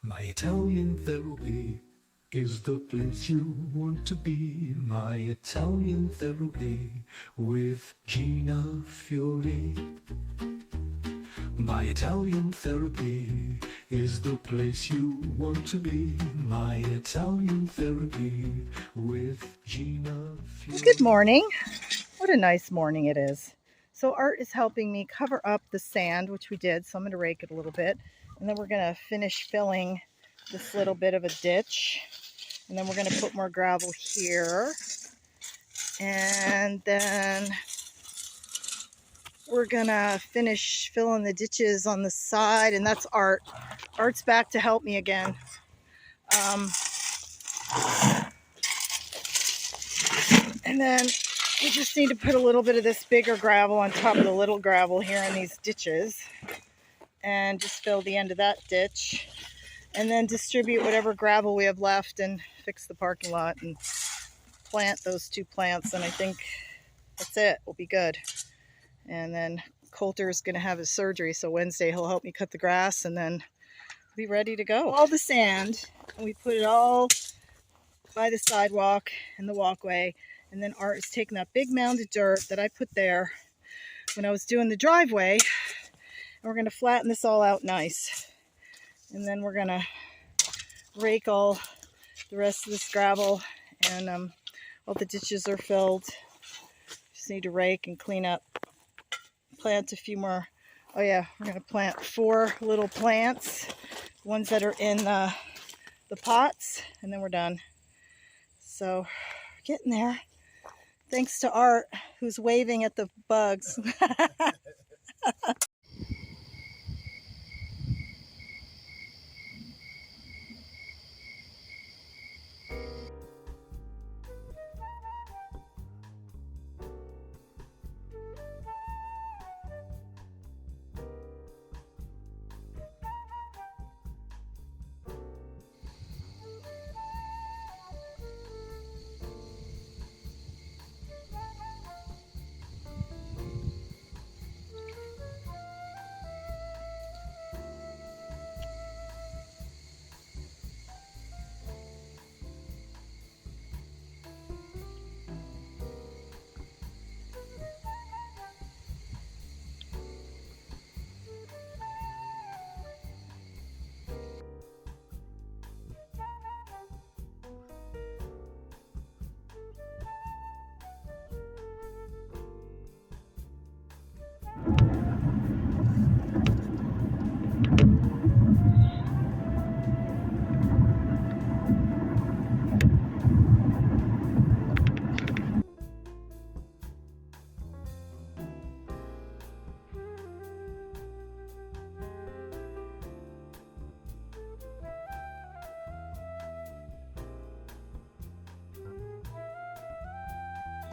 My Italian therapy is the place you want to be. My Italian therapy with Gina Fiore. My Italian therapy is the place you want to be. My Italian therapy with Gina Fiore. Good morning. What a nice morning it is. So Art is helping me cover up the sand, which we did, so I'm going to rake it a little bit. And then we're going to finish filling this little bit of a ditch. And then we're going to put more gravel here. And then we're going to finish filling the ditches on the side. And that's Art. Art's back to help me again. And then we just need to put a little bit of this bigger gravel on top of the little gravel here in these ditches. And just fill the end of that ditch. And then distribute whatever gravel we have left and fix the parking lot and plant those 2 plants. And I think that's it. We'll be good. And then Coulter is going to have his surgery. So Wednesday he'll help me cut the grass and then be ready to go. All the sand. And we put it all by the sidewalk and the walkway. And then Art is taking that big mound of dirt that I put there when I was doing the driveway. And we're going to flatten this all out nice. And then we're going to rake all the rest of this gravel. And all the ditches are filled. Just need to rake and clean up. Plant a few more. Oh yeah, we're going to plant 4 little plants. Ones that are in the pots. And then we're done. So, we're getting there. Thanks to Art, who's waving at the bugs.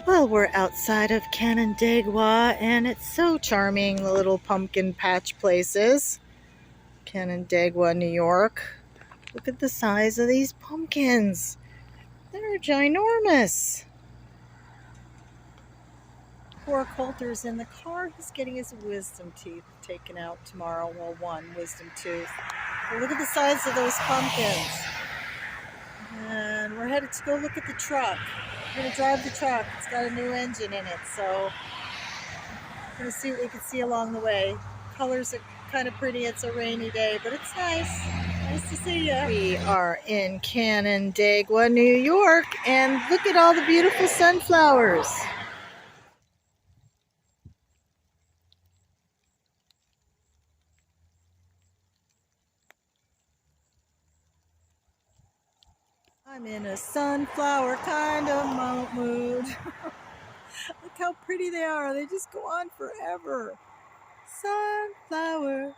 Well, we're outside of Canandaigua, and it's so charming, the little pumpkin patch places. Canandaigua, New York. Look at the size of these pumpkins. They're ginormous. Poor Coulter's in the car. He's getting his wisdom teeth taken out tomorrow. Well, 1 wisdom tooth. But look at the size of those pumpkins. And we're headed to go look at the truck. We're going to drive the truck. It's got a new engine in it, so we're going to see what we can see along the way. Colors are kind of pretty. It's a rainy day, but it's nice. Nice to see you. We are in Canandaigua, New York, and look at all the beautiful sunflowers. I'm in a sunflower kind of mood. Look how pretty they are. They just go on forever. Sunflower,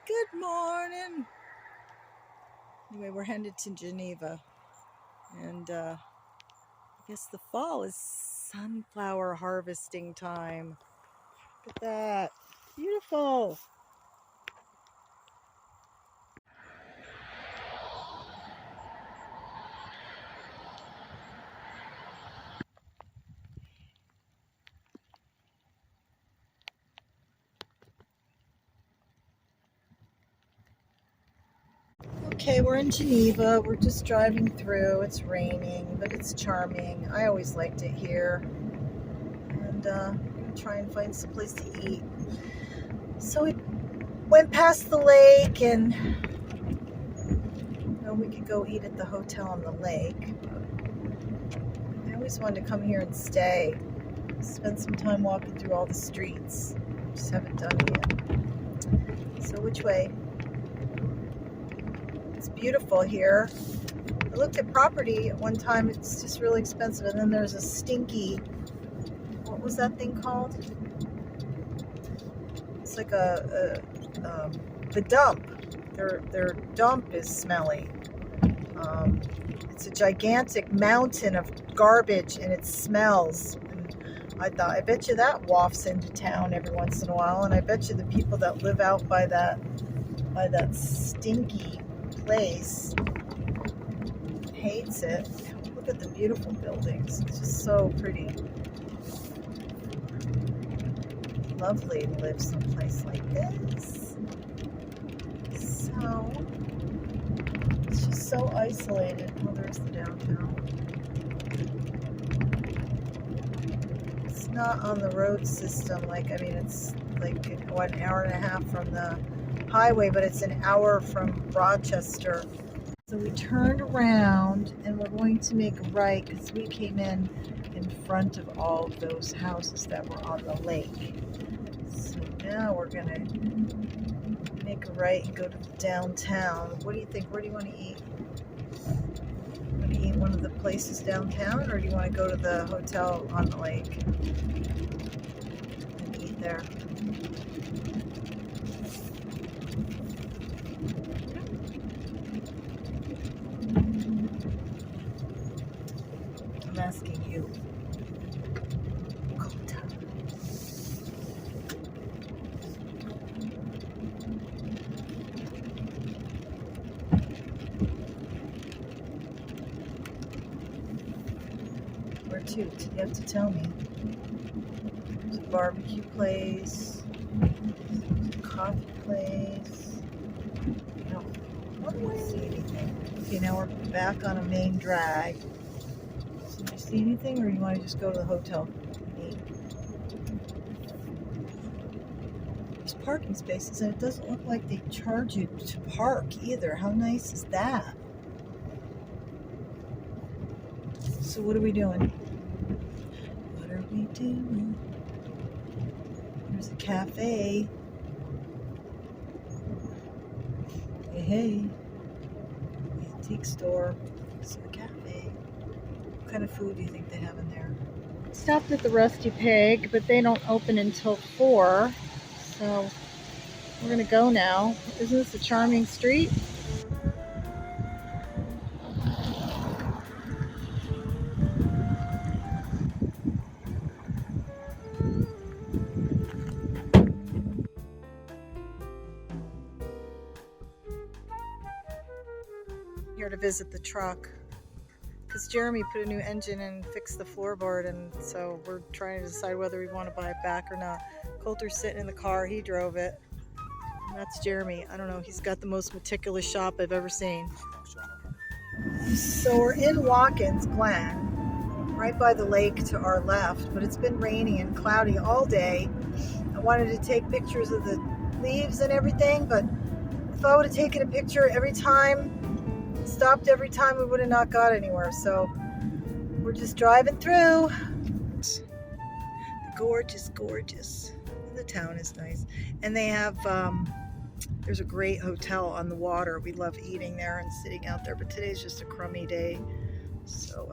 good morning. Anyway, we're headed to Geneva. And I guess the fall is sunflower harvesting time. Look at that. Beautiful. Okay, we're in Geneva. We're just driving through. It's raining, but it's charming. I always liked it here. And I'm going to try and find some place to eat. So we went past the lake, and we could go eat at the hotel on the lake. I always wanted to come here and stay. Spend some time walking through all the streets. Just haven't done it yet. So which way? It's beautiful here. I looked at property at one time. It's just really expensive. And then there's a stinky, what was that thing called? It's like the dump. Their dump is smelly. It's a gigantic mountain of garbage, and it smells. I thought, I bet you that wafts into town every once in a while, and I bet you the people that live out by that stinky place hates it. Look at the beautiful buildings. It's just so pretty. Lovely to live someplace like this. So it's just so isolated. Oh, there's the downtown. Not on the road system, it's like an hour and a half from the highway, but it's an hour from Rochester. So we turned around and we're going to make a right because we came in front of all of those houses that were on the lake. So now we're gonna make a right and go to the downtown. What do you think? Where do you want to eat? Want to eat one of the places downtown, or do you want to go to the hotel on the lake and eat there? I'm asking you. Coulter. Where to? You have to tell me. There's a barbecue place, there's a coffee place. No, I don't see anything. Okay, now we're back on a main drag. So did you see anything, or do you want to just go to the hotel and eat? There's parking spaces, and it doesn't look like they charge you to park either. How nice is that? So what are we doing? What are we doing? There's a cafe. Hey. Antique store. So a cafe. What kind of food do you think they have in there? Stopped at the Rusty Pig, but they don't open until 4. So we're gonna go now. Isn't this a charming street? Here to visit the truck because Jeremy put a new engine and fixed the floorboard, and so we're trying to decide whether we want to buy it back or not. Coulter's sitting in the car, he drove it, and that's Jeremy. I don't know, he's got the most meticulous shop I've ever seen. So we're in Watkins Glen, right by the lake to our left, but it's been raining and cloudy all day. I wanted to take pictures of the leaves and everything, but if I would have taken a picture every time, stopped every time, we would have not got anywhere. So we're just driving through. The gorge is gorgeous. The town is nice. And they have, there's a great hotel on the water. We love eating there and sitting out there, but today's just a crummy day. So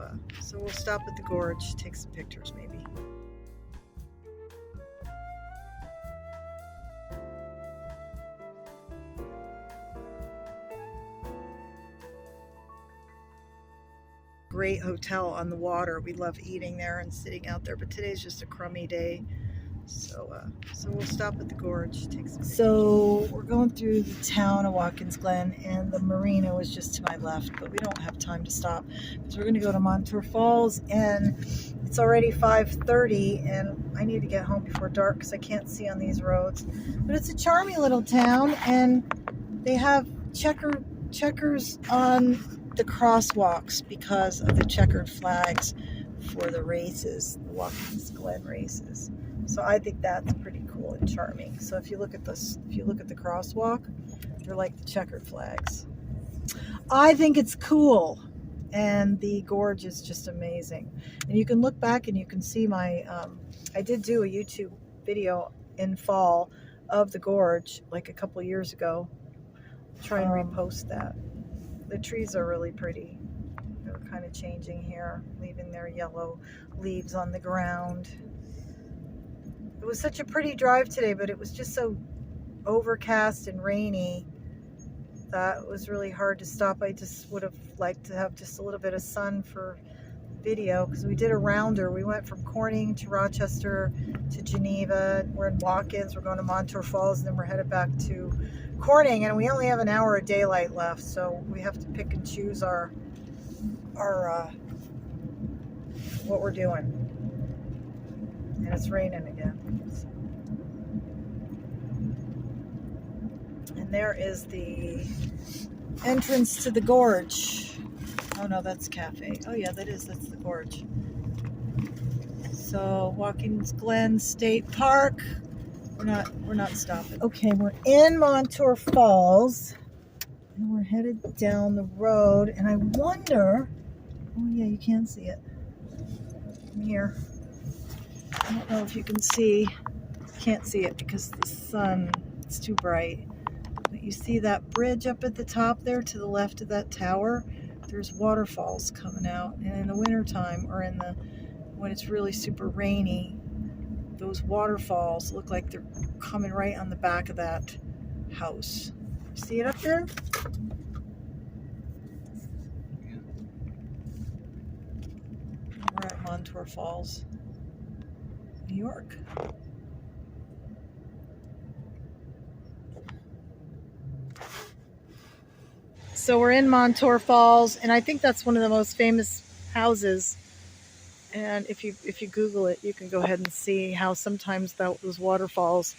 we'll stop at the gorge, take some pictures maybe. Great hotel on the water. We love eating there and sitting out there, but today's just a crummy day. So we'll stop at the gorge, take some pictures. So we're going through the town of Watkins Glen, and the marina was just to my left, but we don't have time to stop because we're going to go to Montour Falls, and it's already 5:30, and I need to get home before dark because I can't see on these roads. But it's a charming little town, and they have checkered checkers on the crosswalks because of the checkered flags for the races, the Watkins Glen races. So I think that's pretty cool and charming. So if you look at this, if you look at the crosswalk, they're like the checkered flags. I think it's cool, and the gorge is just amazing. And you can look back and you can see my, I did do a YouTube video in fall of the gorge like a couple years ago. Try and repost that. The trees are really pretty. They're kind of changing here, leaving their yellow leaves on the ground. It was such a pretty drive today, but it was just so overcast and rainy that it was really hard to stop. I just would have liked to have just a little bit of sun for video, because we did a rounder. We went from Corning to Rochester to Geneva. We're in Watkins. We're going to Montour Falls, and then we're headed back to Corning, and we only have an hour of daylight left, so we have to pick and choose our what we're doing. And it's raining again. And there is the entrance to the gorge. Oh no, that's cafe. Oh yeah, that's the gorge. So Watkins Glen State Park. We're not stopping. Okay, we're in Montour Falls, and we're headed down the road, and I wonder, oh yeah, you can see it from here. I don't know if you can see. Can't see it because the sun, it's too bright. But you see that bridge up at the top there to the left of that tower? There's waterfalls coming out, and in the wintertime, or when it's really super rainy, those waterfalls look like they're coming right on the back of that house. See it up there? We're at Montour Falls, New York. So we're in Montour Falls, and I think that's one of the most famous houses. And if you Google it, you can go ahead and see how sometimes those waterfalls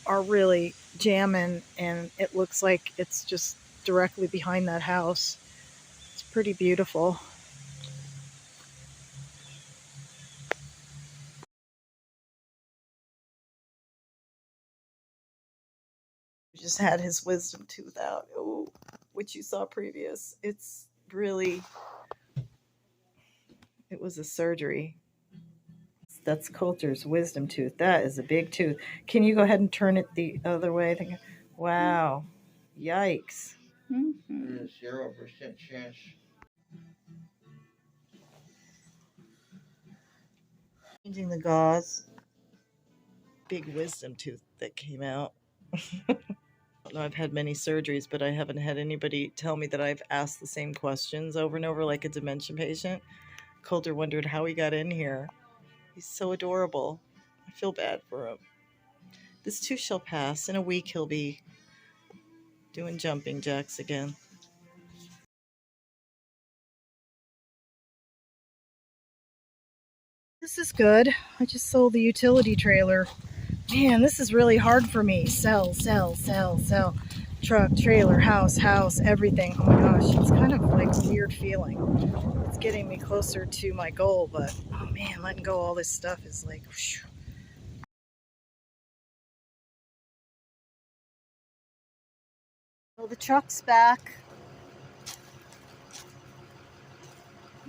are really jamming, and it looks like it's just directly behind that house. It's pretty beautiful. Just had his wisdom tooth out, which you saw previous. It's really, it was a surgery. That's Coulter's wisdom tooth. That is a big tooth. Can you go ahead and turn it the other way? Wow. Yikes. There's 0% chance. Changing the gauze. Big wisdom tooth that came out. I've had many surgeries, but I haven't had anybody tell me that I've asked the same questions over and over like a dementia patient. Coulter wondered how he got in here. He's so adorable. I feel bad for him. This too shall pass. In a week he'll be doing jumping jacks again. This is good. I just sold the utility trailer. Man, this is really hard for me. Sell, sell, sell, sell. Truck, trailer, house, everything. Oh my gosh, it's kind of like a weird feeling. It's getting me closer to my goal, but oh man, letting go of all this stuff is like, whew. Well, the truck's back.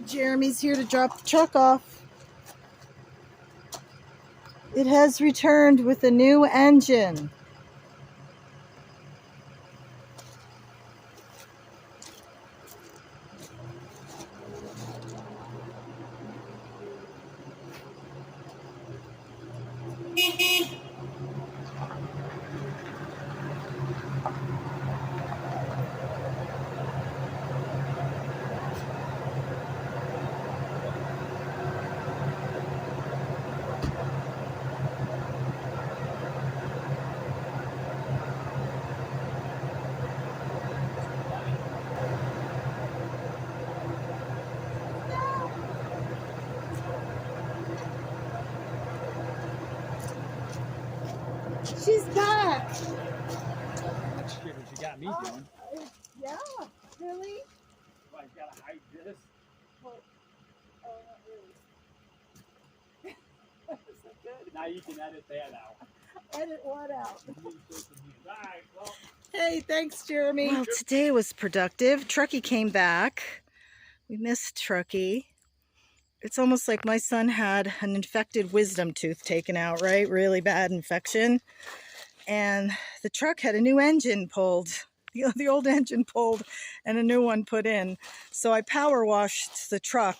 Jeremy's here to drop the truck off. It has returned with a new engine. She's back. That's shit what you got me doing. Yeah. I gotta hide this. Well, oh, not really. Is that good? Now you can edit that out. Edit what out? Alright, well. Hey, thanks, Jeremy. Well, today was productive. Truckee came back. We missed Truckee. It's almost like my son had an infected wisdom tooth taken out, right? Really bad infection. And the truck had a new engine pulled. The old engine pulled and a new one put in. So I power washed the truck,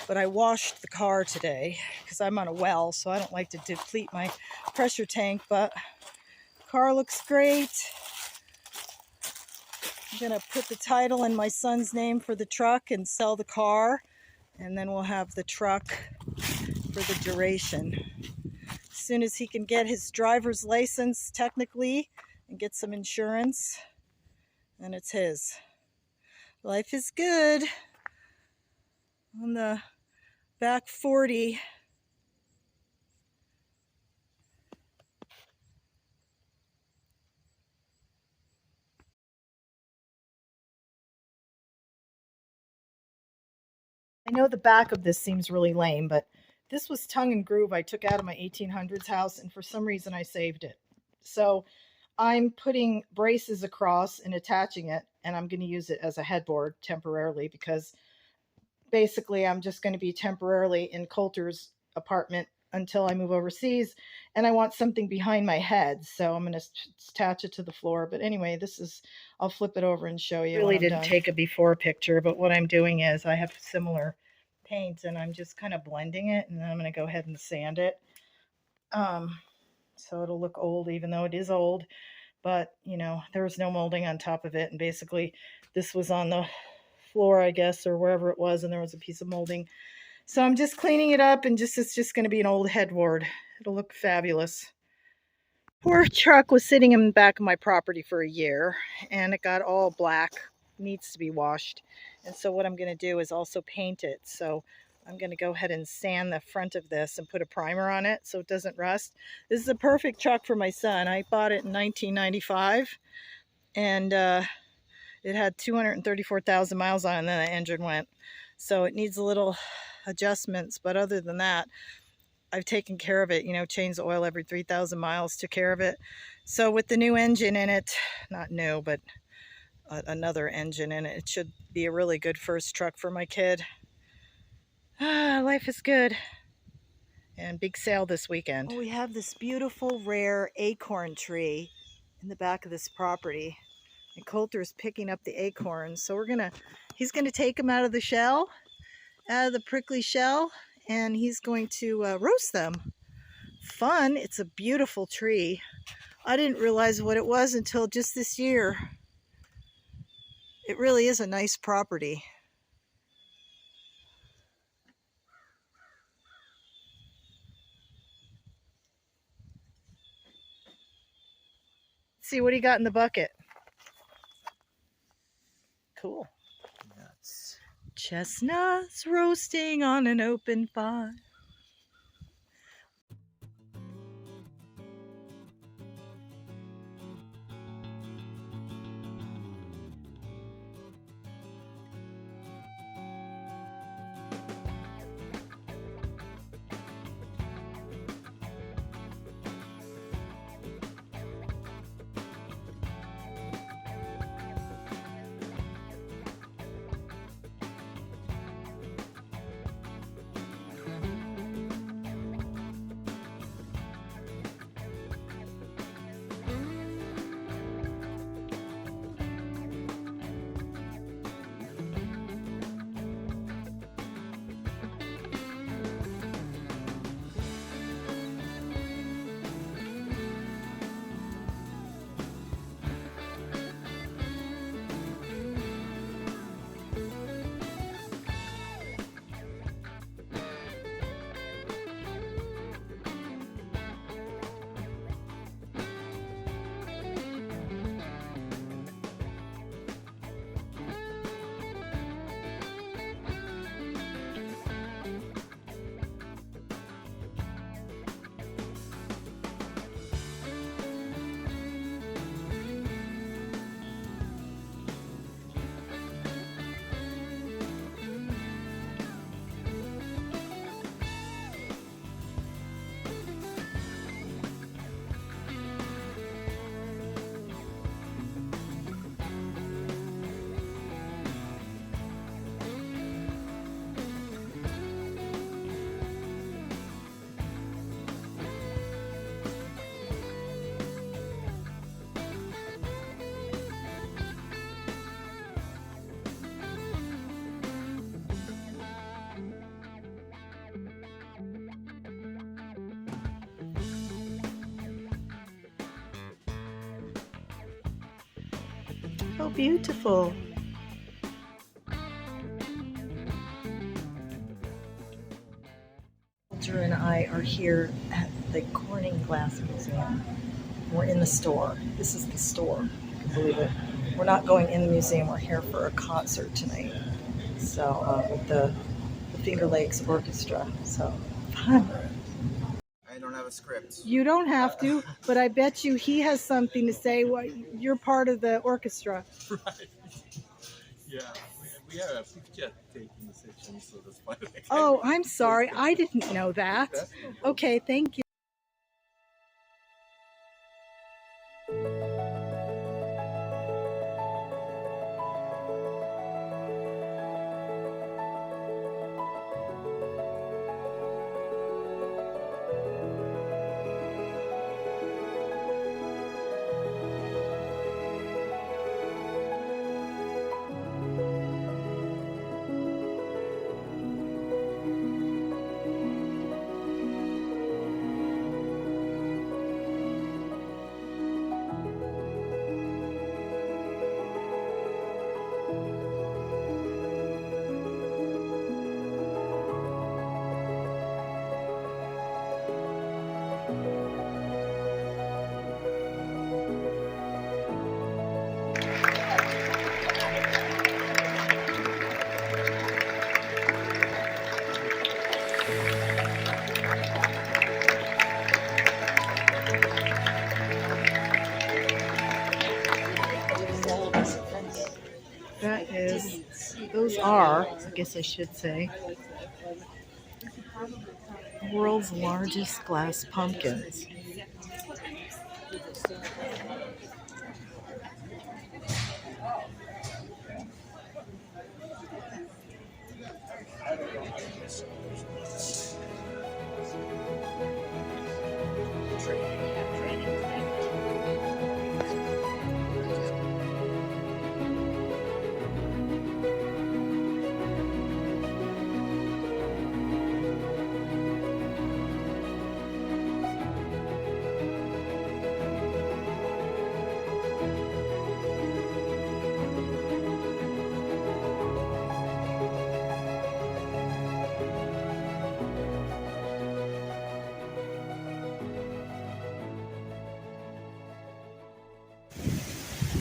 but I washed the car today because I'm on a well, so I don't like to deplete my pressure tank, but car looks great. I'm gonna put the title in my son's name for the truck and sell the car, and then we'll have the truck for the duration. As soon as he can get his driver's license technically and get some insurance, then it's his. Life is good. On the back 40. I know the back of this seems really lame, but this was tongue and groove I took out of my 1800s house, and for some reason I saved it. So I'm putting braces across and attaching it, and I'm going to use it as a headboard temporarily because basically I'm just going to be temporarily in Coulter's apartment until I move overseas, and I want something behind my head, so I'm going to attach it to the floor. But anyway, this is, I'll flip it over and show you. Really didn't take a before picture, but what I'm doing is I have similar paint and I'm just kind of blending it, and then I'm going to go ahead and sand it, so it'll look old even though it is old. But you know, there was no molding on top of it, and basically this was on the floor, I guess, or wherever it was, and there was a piece of molding. So I'm just cleaning it up, and it's just going to be an old headboard. It'll look fabulous. Poor truck was sitting in the back of my property for a year, and it got all black. Needs to be washed. And so what I'm going to do is also paint it. So I'm going to go ahead and sand the front of this and put a primer on it so it doesn't rust. This is a perfect truck for my son. I bought it in 1995, and it had 234,000 miles on it, and then the engine went. So it needs a little adjustments, but other than that, I've taken care of it. You know, changed the oil every 3,000 miles, took care of it. So with the new engine in it, not new, but another engine in it, it should be a really good first truck for my kid. Life is good. And big sale this weekend. Oh, we have this beautiful rare acorn tree in the back of this property. And Coulter's picking up the acorns. So he's gonna take them out of the shell, out of the prickly shell, and he's going to roast them. Fun. It's a beautiful tree. I didn't realize what it was until just this year. It really is a nice property. Let's see, what do you got in the bucket? Cool. Nuts. Chestnuts roasting on an open fire. So beautiful. Coulter and I are here at the Corning Glass Museum. We're in the store. This is the store. You can believe it. We're not going in the museum. We're here for a concert tonight. So with the Finger Lakes Orchestra. So fun. I don't have a script. You don't have to, but I bet you he has something to say. Well, you're part of the orchestra. Right. Yeah, we have a picture taking section, so that's why. Oh, I'm sorry. I didn't know that. Okay, thank you. That is, those are, I guess I should say, world's largest glass pumpkins.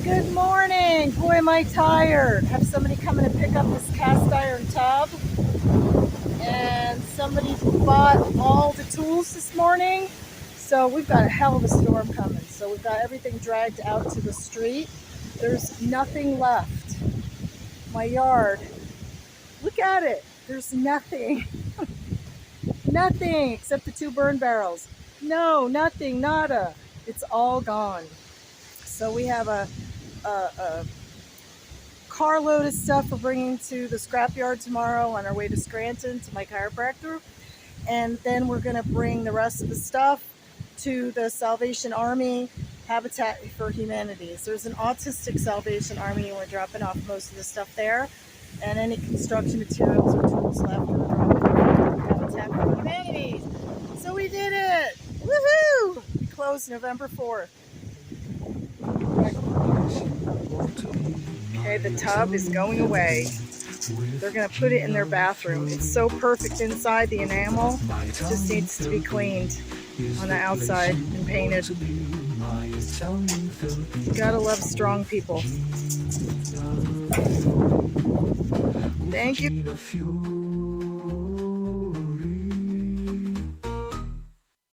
Good morning. Boy, am I tired. Have somebody come in and pick up this cast iron tub. And somebody bought all the tools this morning. So we've got a hell of a storm coming. So we've got everything dragged out to the street. There's nothing left. My yard. Look at it. There's nothing. Nothing except the 2 burn barrels. No, nothing, nada. It's all gone. So we have a carload of stuff we're bringing to the scrapyard tomorrow on our way to Scranton to my chiropractor. And then we're going to bring the rest of the stuff to the Salvation Army Habitat for Humanity. So there's an autistic Salvation Army, and we're dropping off most of the stuff there. And any construction materials or tools left, we're dropping off to Habitat for Humanity. So we did it! Woohoo! We closed November 4th. Okay, the tub is going away. They're going to put it in their bathroom. It's so perfect inside, the enamel. It just needs to be cleaned on the outside and painted. You gotta love strong people. Thank you.